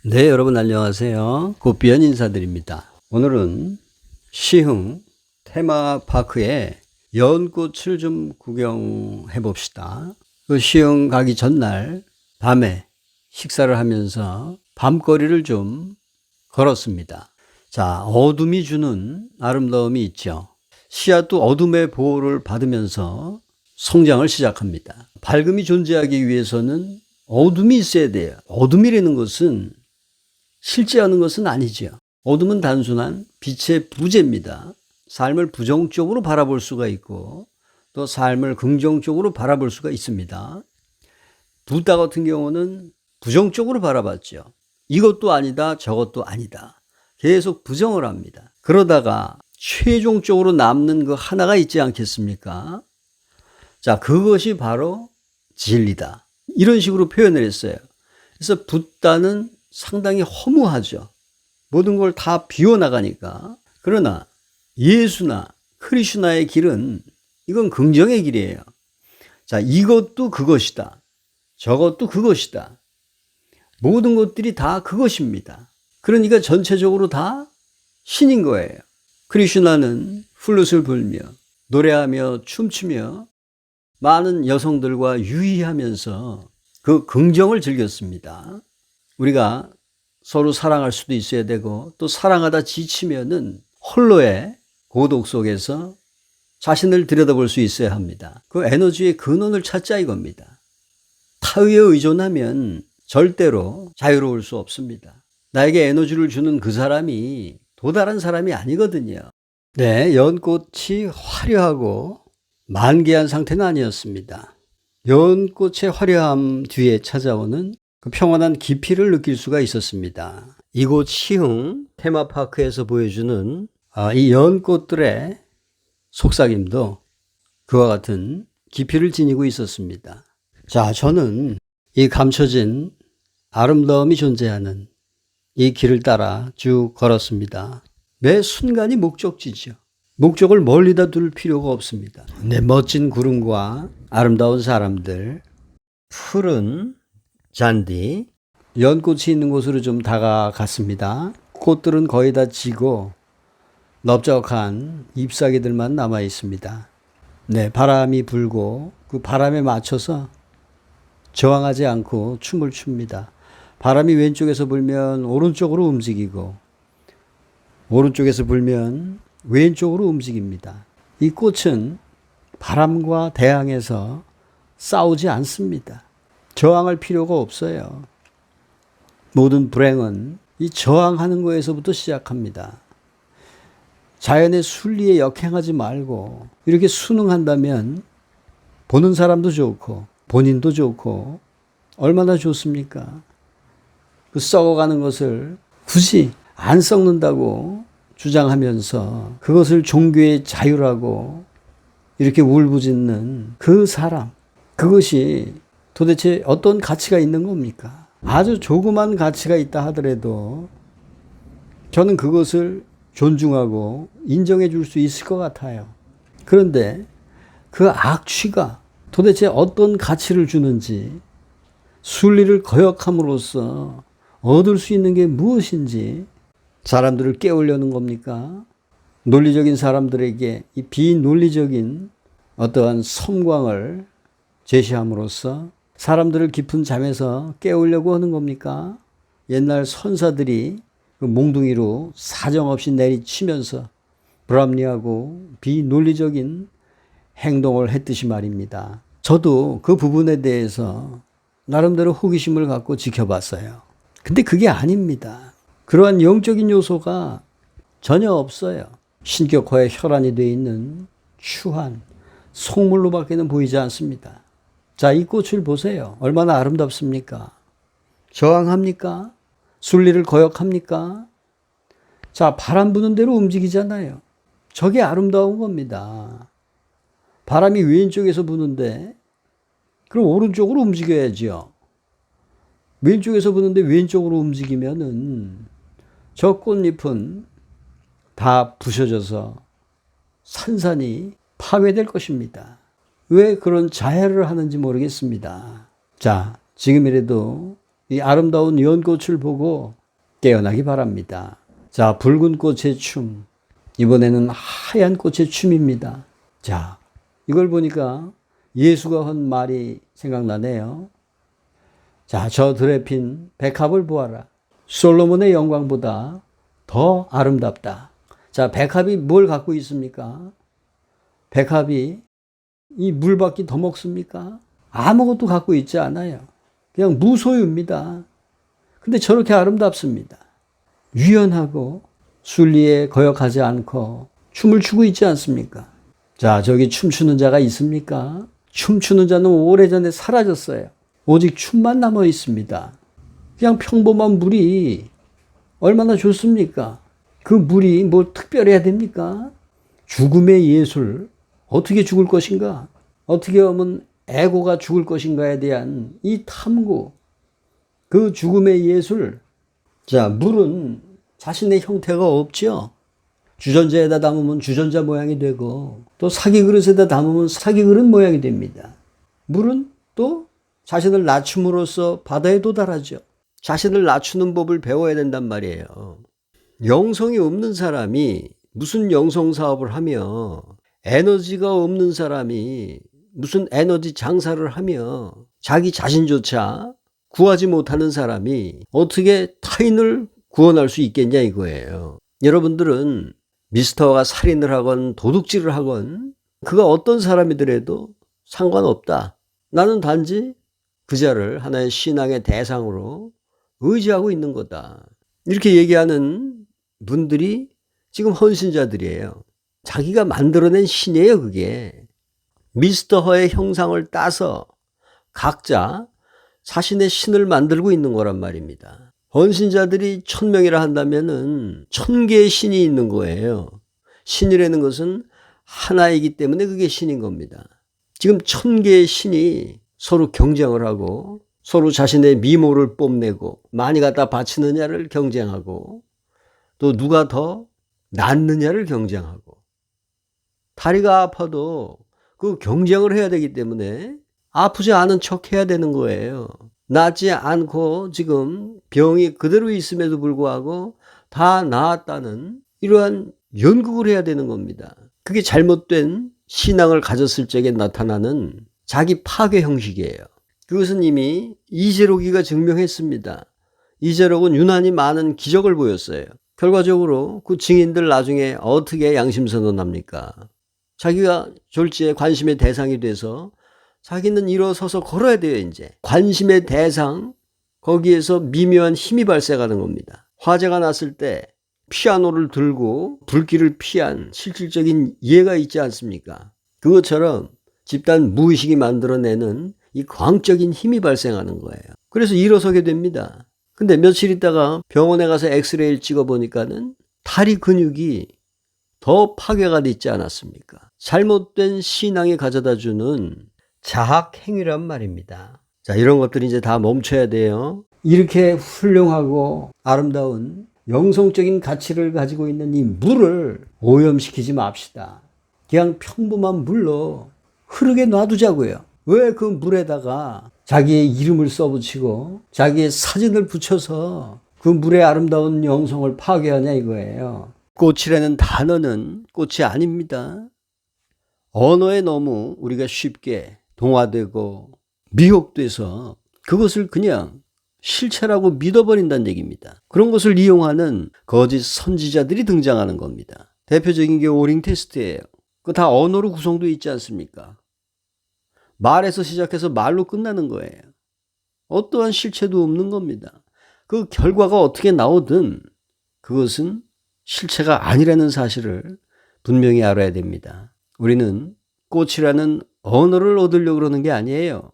네, 여러분 안녕하세요. 고비연 인사드립니다. 오늘은 시흥 테마파크에 연꽃을 좀 구경해 봅시다. 그 시흥 가기 전날 밤에 식사를 하면서 밤거리를 좀 걸었습니다. 자, 어둠이 주는 아름다움이 있죠. 씨앗도 어둠의 보호를 받으면서 성장을 시작합니다. 밝음이 존재하기 위해서는 어둠이 있어야 돼요. 어둠이라는 것은 실제하는 것은 아니죠. 어둠은 단순한 빛의 부재입니다. 삶을 부정적으로 바라볼 수가 있고 또 삶을 긍정적으로 바라볼 수가 있습니다. 붓다 같은 경우는 부정적으로 바라봤죠. 이것도 아니다, 저것도 아니다. 계속 부정을 합니다. 그러다가 최종적으로 남는 그 하나가 있지 않겠습니까? 자, 그것이 바로 진리다. 이런 식으로 표현을 했어요. 그래서 붓다는 상당히 허무하죠. 모든 걸 다 비워나가니까. 그러나 예수나 크리슈나의 길은 이건 긍정의 길이에요. 자, 이것도 그것이다. 저것도 그것이다. 모든 것들이 다 그것입니다. 그러니까 전체적으로 다 신인 거예요. 크리슈나는 플룻을 불며 노래하며 춤추며 많은 여성들과 유의하면서 그 긍정을 즐겼습니다. 우리가 서로 사랑할 수도 있어야 되고 또 사랑하다 지치면은 홀로의 고독 속에서 자신을 들여다볼 수 있어야 합니다. 그 에너지의 근원을 찾자 이겁니다. 타의에 의존하면 절대로 자유로울 수 없습니다. 나에게 에너지를 주는 그 사람이 도달한 사람이 아니거든요. 네, 연꽃이 화려하고 만개한 상태는 아니었습니다. 연꽃의 화려함 뒤에 찾아오는 그 평온한 깊이를 느낄 수가 있었습니다. 이곳 시흥 테마파크에서 보여주는 이 연꽃들의 속삭임도 그와 같은 깊이를 지니고 있었습니다. 자, 저는 이 감춰진 아름다움이 존재하는 이 길을 따라 쭉 걸었습니다. 매 순간이 목적지죠. 목적을 멀리다 둘 필요가 없습니다. 네, 멋진 구름과 아름다운 사람들, 푸른 잔디, 연꽃이 있는 곳으로 좀 다가갔습니다. 꽃들은 거의 다 지고 넓적한 잎사귀들만 남아 있습니다. 네, 바람이 불고 그 바람에 맞춰서 저항하지 않고 춤을 춥니다. 바람이 왼쪽에서 불면 오른쪽으로 움직이고 오른쪽에서 불면 왼쪽으로 움직입니다. 이 꽃은 바람과 대항해서 싸우지 않습니다. 저항할 필요가 없어요. 모든 불행은 이 저항하는 거에서부터 시작합니다. 자연의 순리에 역행하지 말고 이렇게 순응한다면 보는 사람도 좋고 본인도 좋고 얼마나 좋습니까? 그 썩어가는 것을 굳이 안 썩는다고 주장하면서 그것을 종교의 자유라고 이렇게 울부짖는 그 사람, 그것이 도대체 어떤 가치가 있는 겁니까? 아주 조그만 가치가 있다 하더라도 저는 그것을 존중하고 인정해 줄 수 있을 것 같아요. 그런데 그 악취가 도대체 어떤 가치를 주는지, 순리를 거역함으로써 얻을 수 있는 게 무엇인지 사람들을 깨우려는 겁니까? 논리적인 사람들에게 이 비논리적인 어떠한 섬광을 제시함으로써 사람들을 깊은 잠에서 깨우려고 하는 겁니까? 옛날 선사들이 그 몽둥이로 사정없이 내리치면서 불합리하고 비논리적인 행동을 했듯이 말입니다. 저도 그 부분에 대해서 나름대로 호기심을 갖고 지켜봤어요. 근데 그게 아닙니다. 그러한 영적인 요소가 전혀 없어요. 신격화의 혈안이 되어 있는 추한 속물로밖에는 보이지 않습니다. 자, 이 꽃을 보세요. 얼마나 아름답습니까? 저항합니까? 순리를 거역합니까? 자, 바람 부는 대로 움직이잖아요. 저게 아름다운 겁니다. 바람이 왼쪽에서 부는데 그럼 오른쪽으로 움직여야죠. 왼쪽에서 부는데 왼쪽으로 움직이면은 저 꽃잎은 다 부셔져서 산산이 파괴될 것입니다. 왜 그런 자해를 하는지 모르겠습니다. 자, 지금이라도 이 아름다운 연꽃을 보고 깨어나기 바랍니다. 자, 붉은 꽃의 춤. 이번에는 하얀 꽃의 춤입니다. 자, 이걸 보니까 예수가 한 말이 생각나네요. 자, 저 들에 핀 백합을 보아라. 솔로몬의 영광보다 더 아름답다. 자, 백합이 뭘 갖고 있습니까? 백합이 이 물밖에 더 먹습니까? 아무것도 갖고 있지 않아요. 그냥 무소유입니다. 근데 저렇게 아름답습니다. 유연하고 순리에 거역하지 않고 춤을 추고 있지 않습니까? 자, 저기 춤추는 자가 있습니까? 춤추는 자는 오래전에 사라졌어요. 오직 춤만 남아 있습니다. 그냥 평범한 물이 얼마나 좋습니까? 그 물이 뭐 특별해야 됩니까? 죽음의 예술, 어떻게 죽을 것인가? 어떻게 하면 에고가 죽을 것인가에 대한 이 탐구, 그 죽음의 예술. 자, 물은 자신의 형태가 없죠. 주전자에다 담으면 주전자 모양이 되고 또 사기 그릇에다 담으면 사기 그릇 모양이 됩니다. 물은 또 자신을 낮춤으로써 바다에 도달하죠. 자신을 낮추는 법을 배워야 된단 말이에요. 영성이 없는 사람이 무슨 영성 사업을 하며 에너지가 없는 사람이 무슨 에너지 장사를 하며 자기 자신조차 구하지 못하는 사람이 어떻게 타인을 구원할 수 있겠냐 이거예요. 여러분들은 미스터가 살인을 하건 도둑질을 하건 그가 어떤 사람이더라도 상관없다. 나는 단지 그 자를 하나의 신앙의 대상으로 의지하고 있는 거다. 이렇게 얘기하는 분들이 지금 헌신자들이에요. 자기가 만들어낸 신이에요, 그게. 미스터 허의 형상을 따서 각자 자신의 신을 만들고 있는 거란 말입니다. 헌신자들이 1000명이라 한다면은 1000개의 신이 있는 거예요. 신이라는 것은 하나이기 때문에 그게 신인 겁니다. 지금 1000개의 신이 서로 경쟁을 하고 서로 자신의 미모를 뽐내고 많이 갖다 바치느냐를 경쟁하고 또 누가 더 낫느냐를 경쟁하고 다리가 아파도 그 경쟁을 해야 되기 때문에 아프지 않은 척 해야 되는 거예요. 낫지 않고 지금 병이 그대로 있음에도 불구하고 다 나았다는 이러한 연극을 해야 되는 겁니다. 그게 잘못된 신앙을 가졌을 적에 나타나는 자기 파괴 형식이에요. 그것은 이미 이재록이가 증명했습니다. 이재록은 유난히 많은 기적을 보였어요. 결과적으로 그 증인들 나중에 어떻게 양심선언합니까? 자기가 졸지에 관심의 대상이 돼서 자기는 일어서서 걸어야 돼요. 이제 관심의 대상, 거기에서 미묘한 힘이 발생하는 겁니다. 화재가 났을 때 피아노를 들고 불길을 피한 실질적인 예가 있지 않습니까? 그것처럼 집단 무의식이 만들어내는 이 광적인 힘이 발생하는 거예요. 그래서 일어서게 됩니다. 근데 며칠 있다가 병원에 가서 엑스레이를 찍어보니까는 다리 근육이 더 파괴가 되지 않았습니까? 잘못된 신앙이 가져다주는 자학행위란 말입니다. 자, 이런 것들이 이제 다 멈춰야 돼요. 이렇게 훌륭하고 아름다운 영성적인 가치를 가지고 있는 이 물을 오염시키지 맙시다. 그냥 평범한 물로 흐르게 놔두자고요. 왜 그 물에다가 자기의 이름을 써붙이고 자기의 사진을 붙여서 그 물의 아름다운 영성을 파괴하냐 이거예요. 꽃이라는 단어는 꽃이 아닙니다. 언어에 너무 우리가 쉽게 동화되고 미혹돼서 그것을 그냥 실체라고 믿어버린다는 얘기입니다. 그런 것을 이용하는 거짓 선지자들이 등장하는 겁니다. 대표적인 게 오링 테스트예요. 그거 다 언어로 구성되어 있지 않습니까? 말에서 시작해서 말로 끝나는 거예요. 어떠한 실체도 없는 겁니다. 그 결과가 어떻게 나오든 그것은 실체가 아니라는 사실을 분명히 알아야 됩니다. 우리는 꽃이라는 언어를 얻으려고 그러는 게 아니에요.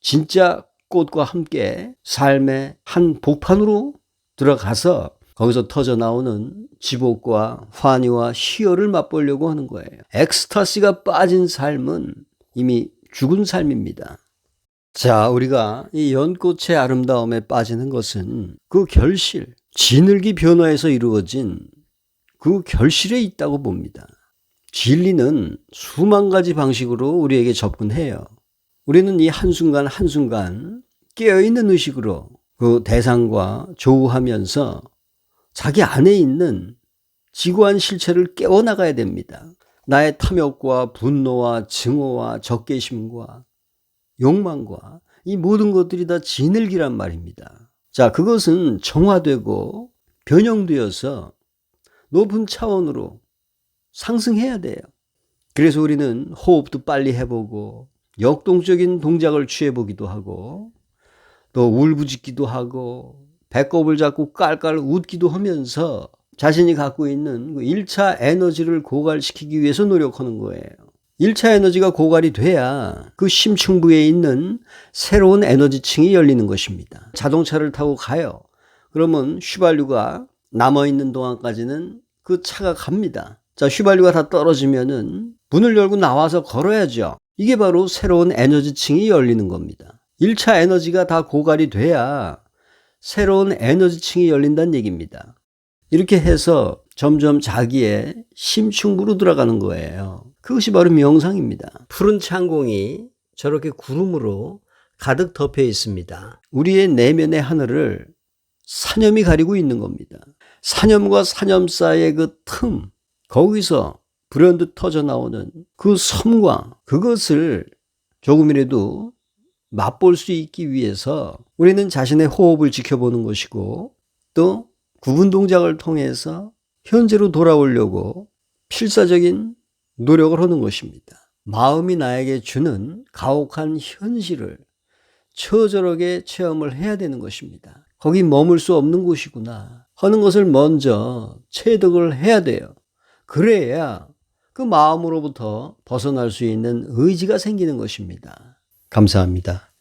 진짜 꽃과 함께 삶의 한 복판으로 들어가서 거기서 터져 나오는 지복과 환희와 희열을 맛보려고 하는 거예요. 엑스타시가 빠진 삶은 이미 죽은 삶입니다. 자, 우리가 이 연꽃의 아름다움에 빠지는 것은 그 결실, 진흙이 변화해서 이루어진 그 결실에 있다고 봅니다. 진리는 수만 가지 방식으로 우리에게 접근해요. 우리는 이 한순간 한순간 깨어있는 의식으로 그 대상과 조우하면서 자기 안에 있는 지고한 실체를 깨워나가야 됩니다. 나의 탐욕과 분노와 증오와 적개심과 욕망과 이 모든 것들이 다 진흙이란 말입니다. 자, 그것은 정화되고 변형되어서 높은 차원으로 상승해야 돼요. 그래서 우리는 호흡도 빨리 해보고 역동적인 동작을 취해보기도 하고 또 울부짖기도 하고 배꼽을 잡고 깔깔 웃기도 하면서 자신이 갖고 있는 그 1차 에너지를 고갈시키기 위해서 노력하는 거예요. 1차 에너지가 고갈이 돼야 그 심층부에 있는 새로운 에너지층이 열리는 것입니다. 자동차를 타고 가요. 그러면 휘발유가 남아있는 동안까지는 그 차가 갑니다. 자, 휘발유가 다 떨어지면은 문을 열고 나와서 걸어야죠. 이게 바로 새로운 에너지층이 열리는 겁니다. 1차 에너지가 다 고갈이 돼야 새로운 에너지층이 열린다는 얘기입니다. 이렇게 해서 점점 자기의 심층부로 들어가는 거예요. 그것이 바로 명상입니다. 푸른 창공이 저렇게 구름으로 가득 덮여 있습니다. 우리의 내면의 하늘을 사념이 가리고 있는 겁니다. 사념과 사념 사이의 그 틈, 거기서 불현듯 터져 나오는 그 섬과 그것을 조금이라도 맛볼 수 있기 위해서 우리는 자신의 호흡을 지켜보는 것이고 또 구분 동작을 통해서 현재로 돌아오려고 필사적인 노력을 하는 것입니다. 마음이 나에게 주는 가혹한 현실을 처절하게 체험을 해야 되는 것입니다. 거기 머물 수 없는 곳이구나 하는 것을 먼저 체득을 해야 돼요. 그래야 그 마음으로부터 벗어날 수 있는 의지가 생기는 것입니다. 감사합니다.